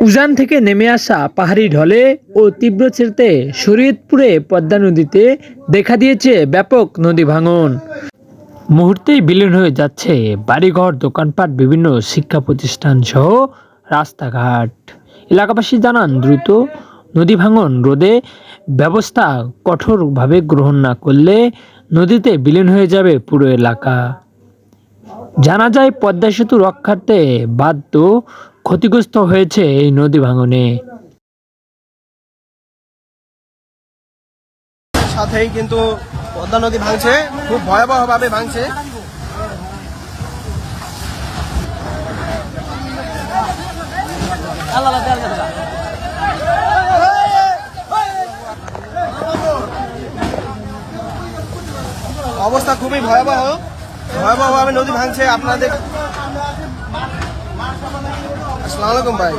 উজান থেকে নেমে আসা পাহাড়ি ঢলে ও তীব্র স্রোতে শরীয়তপুরে পদ্মা নদীতে দেখা দিয়েছে ব্যাপক নদী ভাঙন। মুহূর্তেই বিলীন হয়ে যাচ্ছে বাড়িঘর, দোকানপাট, বিভিন্ন শিক্ষা প্রতিষ্ঠান সহ রাস্তাঘাট। এলাকাবাসী জানান, দ্রুত নদী ভাঙন রোধে ব্যবস্থা কঠোরভাবে গ্রহণ না করলে নদীতে বিলীন হয়ে যাবে পুরো এলাকা। জানা যায়, পদ্মা সেতু রক্ষার্থে বাধ্য ক্ষতিগ্রস্ত হয়েছে এই নদী ভাঙনে। সাথেই কিন্তু পদ্মা নদী ভাঙছে, খুব ভয়াবহভাবে ভাঙছে। অবস্থা খুবই ভয়াবহভাবে নদী ভাঙছে। আপনাদের আসসালামু আলাইকুম ভাই।